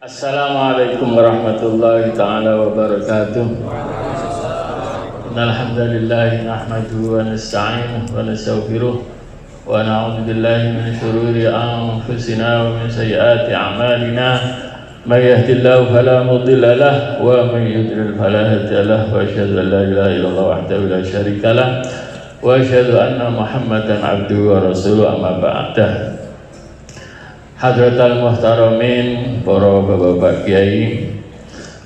Assalamualaikum warahmatullahi ta'ala wabarakatuh. Alhamdulillah nahmaduhu wa nasta'inuhu wa nastaghfiruh wa na'udzu billahi min shururi anfusina wa min sayyiati a'malina. May yahdihillahu fala mudilla lahu wa may yudlil fala hadiya lahu wa asyhadu an la ilaha illallah wahdahu la syarika lahu wa asyhadu anna Muhammadan abduhu wa rasuluhu amma ba'dah. Hadratal muhtaramin, para bapak-bapak kiai,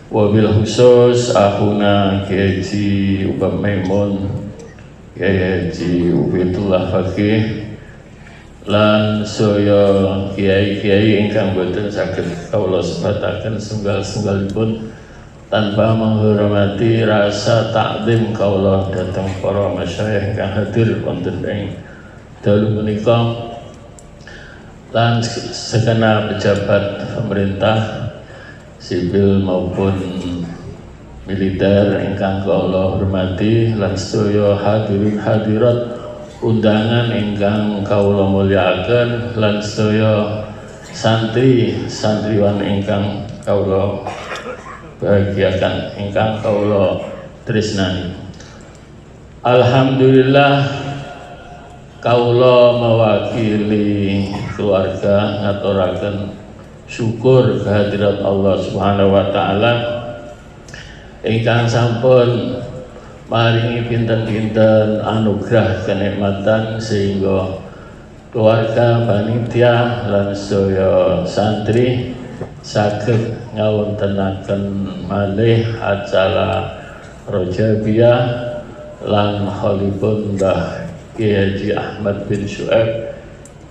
wabil khusus akhuna Kiai Haji Ubam Maimun, Kiai Haji Ubaidullah Faqih, lan saya kiai-kiai ingkang boten saged kawula sebataken sunggal-sunggalipun tanpa menghormati rasa takdim kawula dhateng para masyayikh ingkang hadir wonten ing dalu menika. Dan segenap pejabat pemerintah sipil maupun militer ingkang kula hormati lan sedaya hadirin hadirat undangan ingkang kula mulyakaken lan sedaya santri santriwan ingkang kula bahagiakan ingkang kula tresnani. Alhamdulillah kaula mewakili keluarga ngaturaken syukur kehadirat Allah Subhanahu wa taala ingkang sampun maringi pinten-pinten anugerah kenikmatan sehingga keluarga panitia lan sedaya santri saged ngawontenaken malih acara Rajabiyah lan kholipun Mbah Kiai Haji Ahmad bin Syu'aib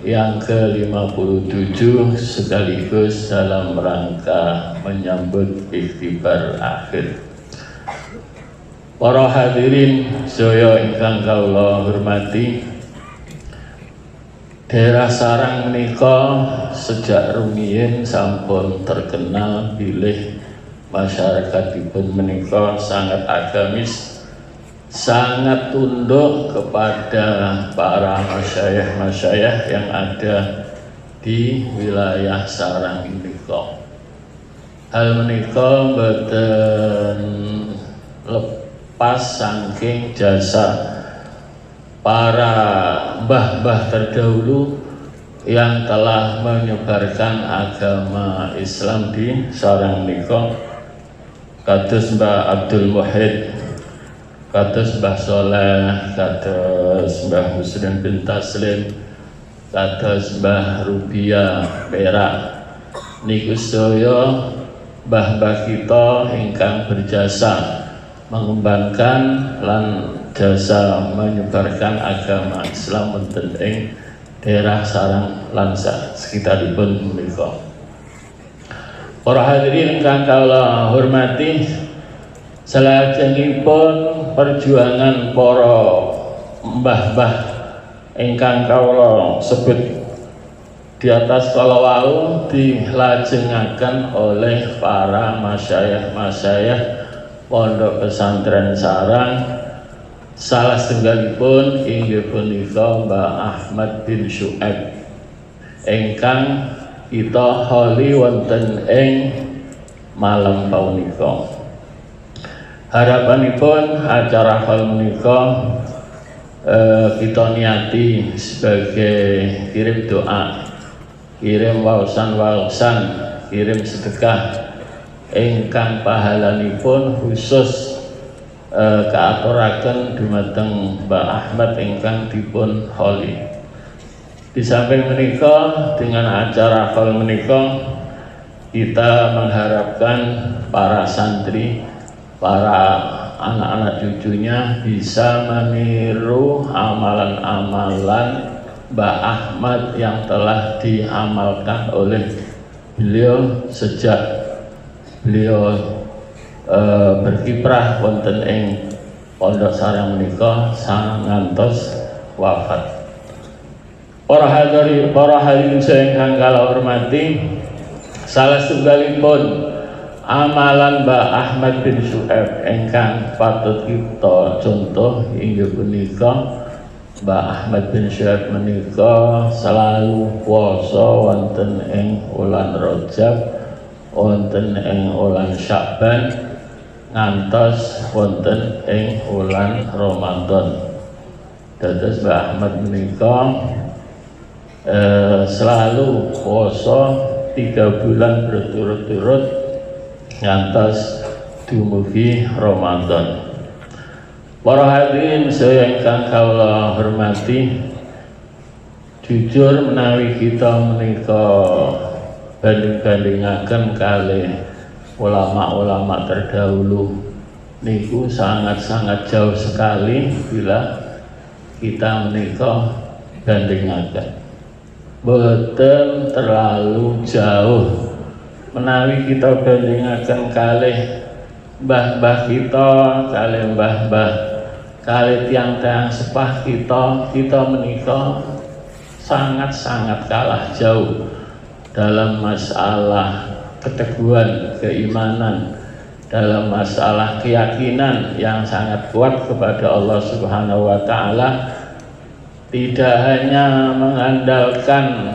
yang ke-57 sekaligus dalam rangka menyambut ikhtibar akhir. Para hadirin sedaya ingkang kula hormati, daerah Sarang menika sejak rumiyin sampun terkenal bilih masyarakatipun menika sangat agamis, sangat tunduk kepada para masyayikh yang ada di wilayah Sarang menika. Hal menika boten lepas saking jasa para mbah-mbah terdahulu yang telah menyebarkan agama Islam di Sarang menika, kados Mbah Abdul Muhid, kados Mbah Soleh, kados Mbah Muslim bin Taslim, kados Mbah Rubia Perak. Niku sedaya mbah-mbah kita ingkang berjasa mengembangkan lan jasa menyebarkan agama Islam wonten ing daerah Sarang lan sekitaripun menika. Para hadirin ingkang kula hormati, salajengipun perjuangan para mbah-mbah ingkang kawula sebut di atas kala wau dilajengaken oleh para masyayikh pondok pesantren Sarang. Salah setunggalipun inggih punika Mbah Ahmad bin Syu'aib ingkang kita holi wonten ing malam punika. Harapanipun acara hal menika kita niati sebagai kirim doa, kirim waosan-waosan, kirim sedekah ingkang pahalanipun khusus kaaturaken dumateng Mbah Ahmad ingkang dipun holi. Di samping menika, dengan acara hal menika kita mengharapkan para santri, para anak-anak cucunya bisa meniru amalan-amalan Mbah Ahmad yang telah diamalkan oleh beliau sejak beliau berkiprah wonten ing Pondok Sarang menika ngantos wafat. Para hadirin ingkang kula hormati, salah setunggalipun amalan Mbah Ahmad bin Syu'aib ingkang patut kita contoh inggih punika Mbah Ahmad bin Syu'aib menika selalu puasa wonten ing wulan Rajab wonten ing wulan Sya'ban ngantos wonten ing wulan Ramadan. Dados Mbah Ahmad menika selalu puasa 3 bulan berturut-turut ngantos dumugi Ramadan. Para hadirin saya ingkang kawula hormati, jujur menawi kita menika banding-bandingaken kalih ulama-ulama terdahulu niku sangat-sangat jauh sekali bila kita menika bandingaken. Boten terlalu jauh menawi kita bandingaken kalih mbah-mbah kita, kalih mbah-mbah, kalih tiang-tiang sepah kita menika sangat-sangat kalah jauh dalam masalah keteguhan keimanan, dalam masalah keyakinan yang sangat kuat kepada Allah Subhanahu wa Ta'ala. Tidak hanya mengandalkan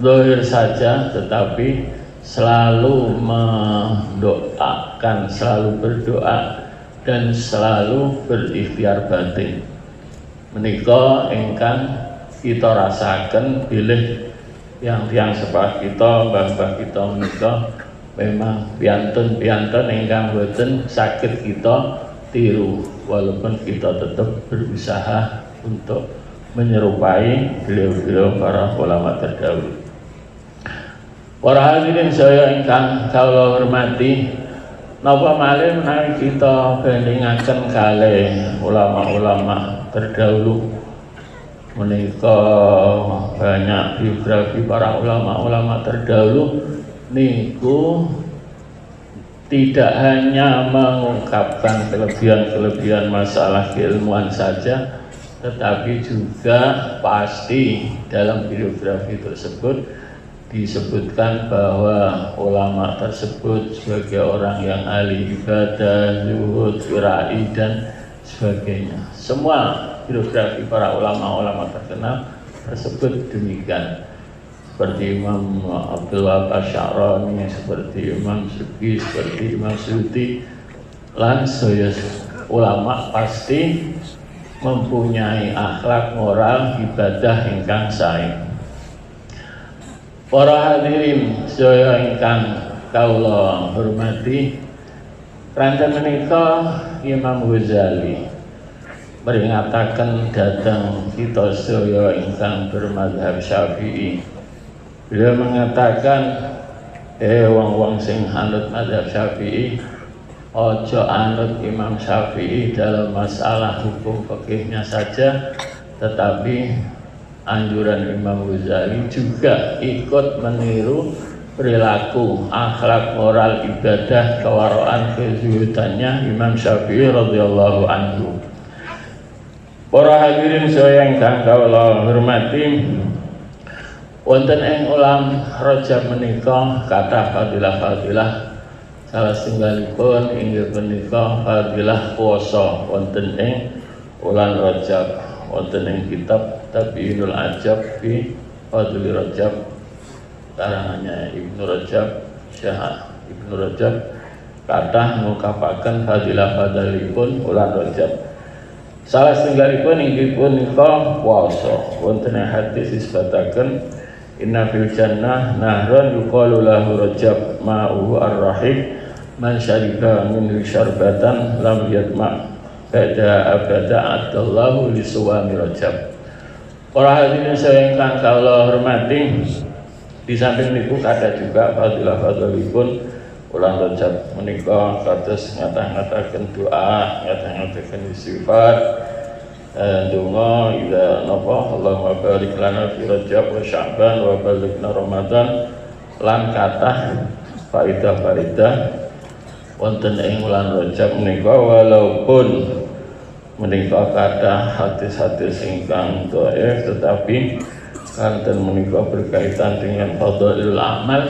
zahir saja, tetapi selalu mendoakan, selalu berdoa, dan selalu berikhtiar batin. Menika ingkang kita rasakan bilih yang sepah kita, mbah-mbah kita menika memang piantun-piantun ingkang boten saged kita tiru, walaupun kita tetap berusaha untuk menyerupai beliau-beliau para ulama terdahulu. Para hadirin saya ingkang kawula hormati, napa malih menawi kita bandingaken kalih ulama-ulama terdahulu menika banyak biografi para ulama-ulama terdahulu niku tidak hanya mengungkapkan kelebihan-kelebihan masalah keilmuan saja, tetapi juga pasti dalam biografi tersebut disebutkan bahwa ulama tersebut sebagai orang yang ahli ibadah, zuhud, wirai, dan sebagainya. Semua biografi para ulama-ulama terkenal tersebut demikian. Seperti Imam Abdul Wahab Asy-Sya'rani, seperti Imam Subki, seperti Imam Suyuti, lan saya ulama pasti mempunyai akhlak moral ibadah ingkang sae. Para hadirin saya ingkang kawula hormati, ranten menika Imam Ghazali meringataken dhateng kita sedaya ingkang bermadzhab Syafi'i. Beliau mengatakan, wong-wong sing anut madzhab Syafi'i, ojo anut Imam Syafi'i dalam masalah hukum fikihnya saja, tetapi anjuran Imam Ghazali juga ikut meniru perilaku, akhlak, moral, ibadah, kewaraan, kezuhudannya Imam Syafi'i radhiyallahu anhu. Para hadirin saya ingkang kawula hormati, wonten ing ulam Rajab menika kathah fadilah-fadilah. Salah setunggalipun inggih punika fadilah puasa wonten ing wulan Rajab, wonten ing kitab Tabiinul Ajab fi Fadli Rajab karangannya Ibnu Rajab, Syekh Ibnu Rajab kathah ngukapaken fadilah-fadilipun wulan Rajab. Salah setunggalipun inggih punika puasa. Wonten ing hadis disebutaken inna fil jannah nahran yuqalu lahu Rajab ma'uhu ar-rahim man syariba min syarbatan lam yatma ba'da abada adallahu li suwami Rajab. Para hadirin saya ingkang kawula hormati, di samping niku ada juga fadilah-fadilipun wulan Rajab menika kados ngata-ngataken doa, ngata-ngataken istighfar, donga ila napa Allahumma barik lana fi Rajab wa Sya'ban wa balighna Ramadan, lan kathah faidah-faidah wonten ing wulan Rajab menika, walaupun menika kathah hadis-hadis ingkang dhaif, tetapi kanten menika berkaitan dengan fadhailul amal,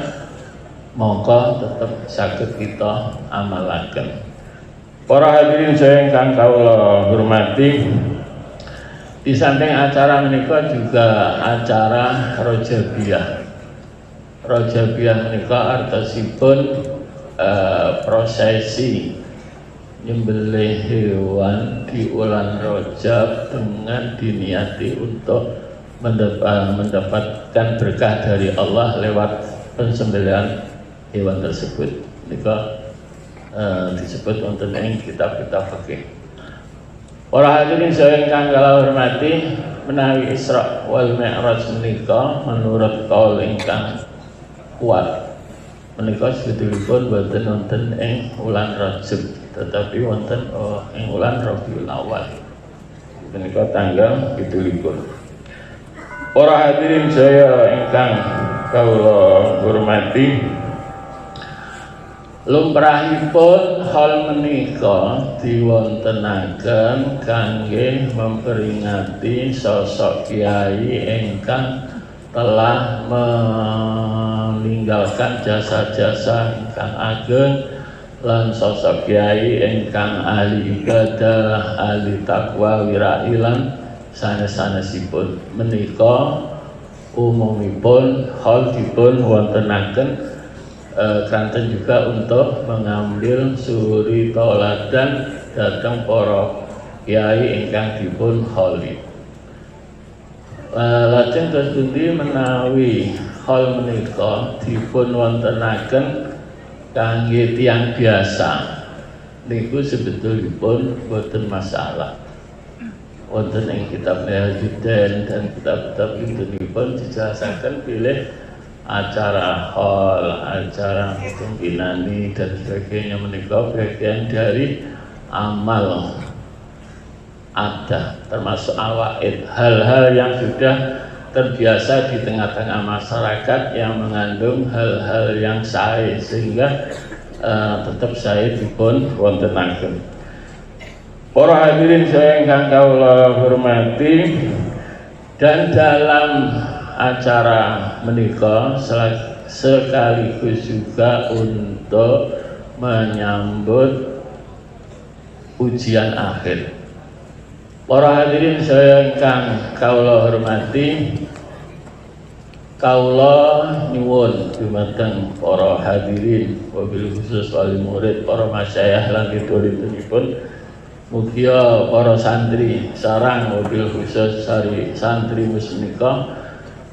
mongko tetap saged kita amalaken. Para hadirin saya ingkang kawula hormati, di samping acara menika juga acara Rajabiyah. Rajabiyah menika artosipun prosesi nyembelih hewan di bulan Rajab dengan diniati untuk mendapatkan berkah dari Allah lewat pensembelihan hewan tersebut. Menika disebut wonten ing kitab-kitab fikih. Para hadirin saya ingkang kula hormati, menawi Isra wal Mi'raj menika menurut kaul ingkang kuat menika sebetulipun boten wonten ing wulan Rajab, tetapi wonten ing wulan Rabiul Awal. Menika tanggal 17. Para hadirin saya ingkang kula hormati, lumrahipun hal menika diwontenaken kangge memperingati sosok kiai ingkang telah meninggalkan jasa-jasa ingkang ageng lan sosok kiai ingkang ahli ibadah, ahli takwa, wirailan sanes-sanesipun. Menika umumipun hal dipun wontenaken kanten juga untuk mengambil suri tauladan dhateng para kiai ingkang dipun holi. Lajeng pundi menawi hal menika dipun wontenaken kangge tiyang biasa, niku sebetulipun boten masalah. Wonten ing kitab Al-Judan dan kitab-kitab pun dijelasaken pilih acara hall, acara pimpinani dan sebagainya menika bagian dari amal ada, termasuk awaid, hal-hal yang sudah terbiasa di tengah-tengah masyarakat yang mengandung hal-hal yang sae sehingga tetap sae dipun wontenaken. Para hadirin saya ingkang kula hormati, dan dalam acara menika sekaligus juga untuk menyambut ujian akhir. Para hadirin saya ingkang kula hormati, kula nyuwun dumateng para hadirin wabil khusus wali murid, para masyayikh lan kidulipun, mugia para santri sareng wabil khusus santri menika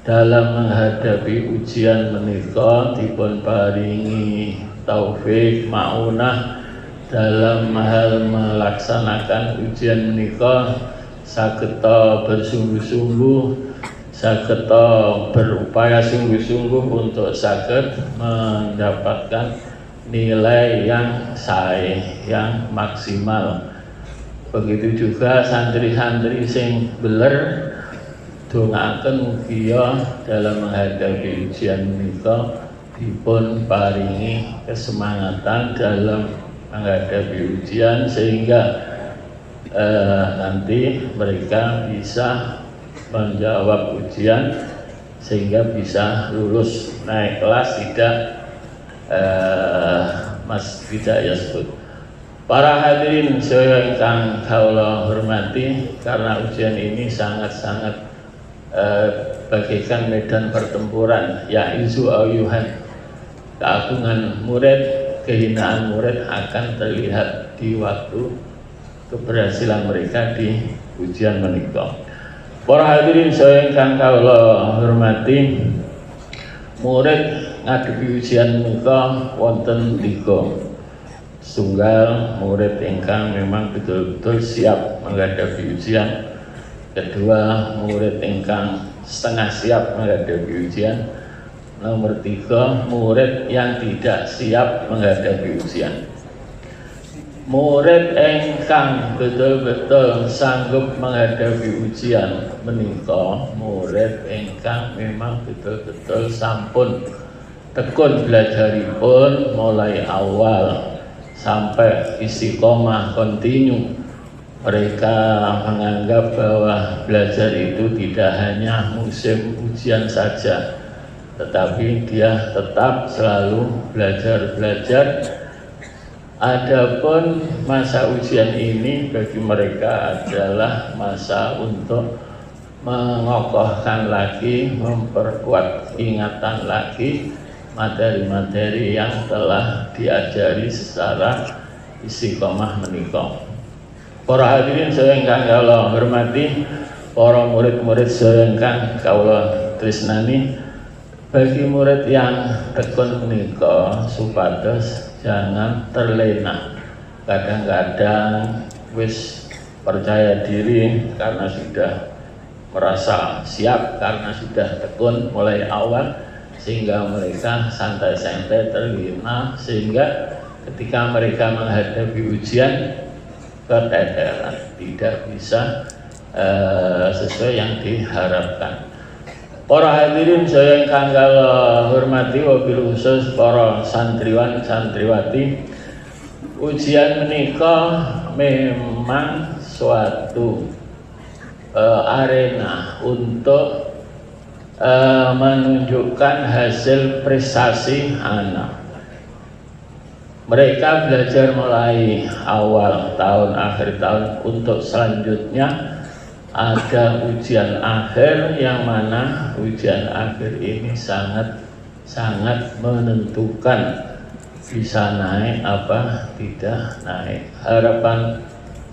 dalam menghadapi ujian menika dipun paringi taufik maunah dalam hal melaksanakan ujian menika, sageta bersungguh-sungguh, sageta berupaya sungguh-sungguh untuk saged mendapatkan nilai yang sae, yang maksimal. Begitu juga santri-santri sing beler dongaaken mugia dalam menghadapi ujian menika dipun paringi kesemangatan dalam menghadapi ujian sehingga nanti mereka bisa menjawab ujian sehingga bisa lulus naik kelas, tidak ya sebut. Para hadirin saya ingkang kula hormati, karena ujian ini sangat-sangat bagaikan medan pertempuran, yaizu ayuhan, keagungan murid, kehinaan murid akan terlihat di waktu keberhasilan mereka di ujian menika. Para hadirin saya ingkang kula hormati, murid ngadepi ujian menika wonten 3. Setunggal murid ingkang memang betul-betul siap menghadapi ujian. Kedua, murid ingkang setengah siap menghadapi ujian. Nomor 3, murid yang tidak siap menghadapi ujian. Murid ingkang betul-betul sanggup menghadapi ujian menika murid ingkang memang betul-betul sampun tekun belajaripun mulai awal sampai istiqomah kontinu. Mereka menganggap bahwa belajar itu tidak hanya musim ujian saja, tetapi dia tetap selalu belajar. Adapun masa ujian ini bagi mereka adalah masa untuk mengokohkan lagi, memperkuat ingatan lagi materi-materi yang telah diajari secara istiqomah menika. Para hadirin sedaya ingkang kula hormati, para murid-murid sedaya ingkang kula tresnani, bagi murid yang tekun menika supados jangan terlena. Kadang-kadang wis percaya diri karena sudah merasa siap, karena sudah tekun mulai awal, sehingga mereka santai-santai terlena, sehingga ketika mereka menghadapi ujian keteteran, tidak bisa sesuai yang diharapkan. Para hadirin saya ingkang kula hormati, wabil khusus para santriwan santriwati, ujian menika memang suatu arena untuk menunjukkan hasil prestasi anak. Mereka belajar mulai awal tahun, akhir tahun, untuk selanjutnya ada ujian akhir, yang mana ujian akhir ini sangat menentukan bisa naik apa tidak naik. Harapan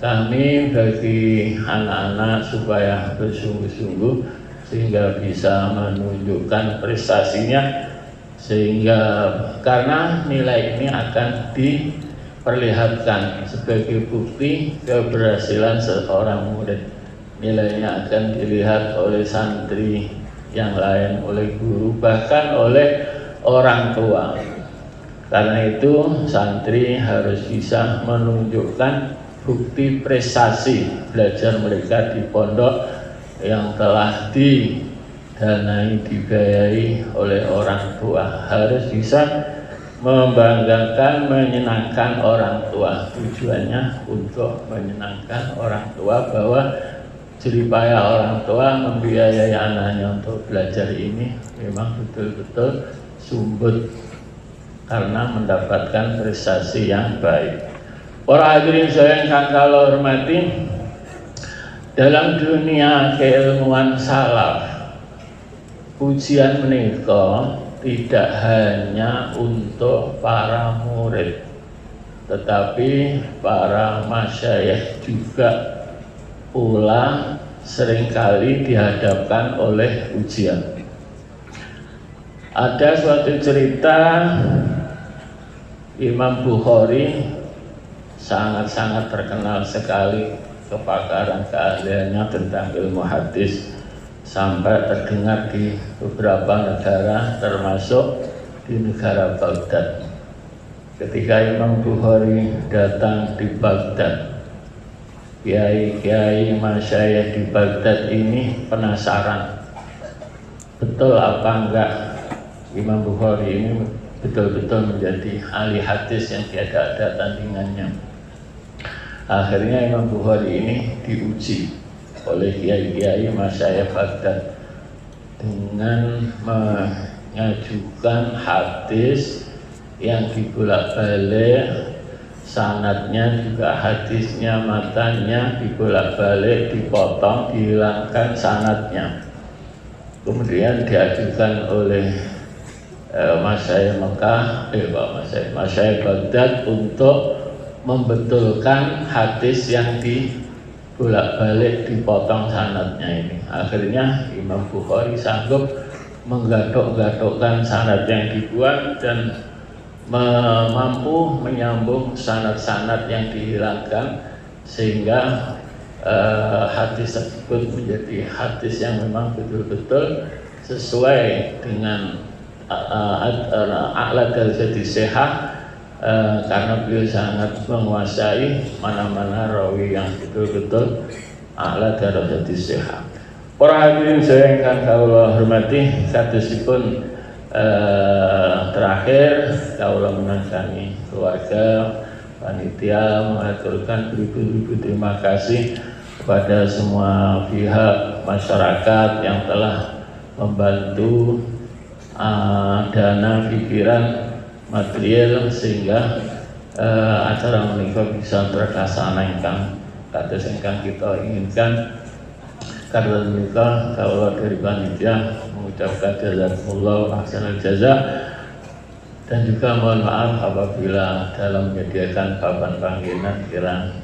kami bagi anak-anak supaya bersungguh-sungguh sehingga bisa menunjukkan prestasinya, sehingga karena nilai ini akan diperlihatkan sebagai bukti keberhasilan seorang murid. Nilainya akan dilihat oleh santri yang lain, oleh guru, bahkan oleh orang tua. Karena itu santri harus bisa menunjukkan bukti prestasi belajar mereka di pondok yang telah didanai, dibiayai oleh orang tua. Harus bisa membanggakan, menyenangkan orang tua. Tujuannya untuk menyenangkan orang tua, bahwa jeripaya orang tua membiayai anaknya untuk belajar ini memang betul-betul sumbut karena mendapatkan prestasi yang baik. Para hadirin saya yang kula hormati, dalam dunia keilmuan salaf, ujian menika tidak hanya untuk para murid, tetapi para masyayikh juga pula seringkali dihadapkan oleh ujian. Ada suatu cerita, Imam Bukhari sangat-sangat terkenal sekali kepakaran keahliannya tentang ilmu hadis, sampai terdengar di beberapa negara termasuk di negara Baghdad. Ketika Imam Bukhari datang di Baghdad, kiai-kiai masyayikh di Baghdad ini penasaran, betul apa enggak Imam Bukhari ini betul-betul menjadi ahli hadis yang tiada ada tandingannya. Akhirnya Imam Bukhari ini diuji oleh kiai-kiai masyayikh Baghdad dengan mengajukan hadis yang dibolak-balik, sanadnya juga hadisnya, matanya dibolak-balik, dipotong, dihilangkan sanadnya. Kemudian diajukan oleh masyayikh Mekah, masyayikh Baghdad untuk membetulkan hadis yang dibolak-balik, dipotong sanadnya ini. Akhirnya Imam Bukhari sanggup menggatok-gatokkan sanad yang dibuat dan mampu menyambung sanad-sanad yang dihilangkan, sehingga hadis tersebut menjadi hadis yang memang betul-betul sesuai dengan a'la darajati sihah, karena beliau sangat menguasai mana-mana rawi yang betul-betul a'la darajati sihah. Para hadirin saya ingkang kula hormati, sadosipun terakhir kula menangani keluarga panitia mengaturkan beribu-ribu terima kasih kepada semua pihak masyarakat yang telah membantu dana, pikiran, material, sehingga acara menika bisa terlaksana ingkang kados ingkang kita inginkan. Karena menika kawula dari panitia mengucapkan jazakumullah ahsanal jazaa Dan juga mohon maaf apabila dalam menyediakan papan panggilan kurang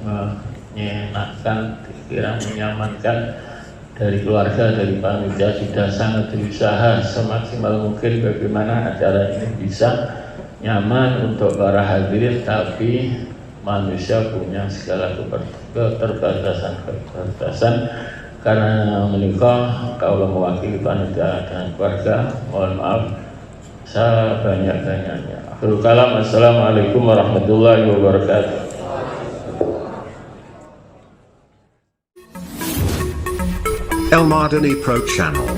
menyenangkan, kurang menyamankan. Dari keluarga, dari panitia sudah sangat berusaha semaksimal mungkin bagaimana acara ini bisa nyaman untuk para hadirin, tapi manusia punya segala keterbatasan. Karena menikah, kalau mewakili panitia dan keluarga, mohon maaf sebanyak-banyaknya. Akhirul kalam, assalamualaikum warahmatullahi wabarakatuh. El Madani Pro Channel.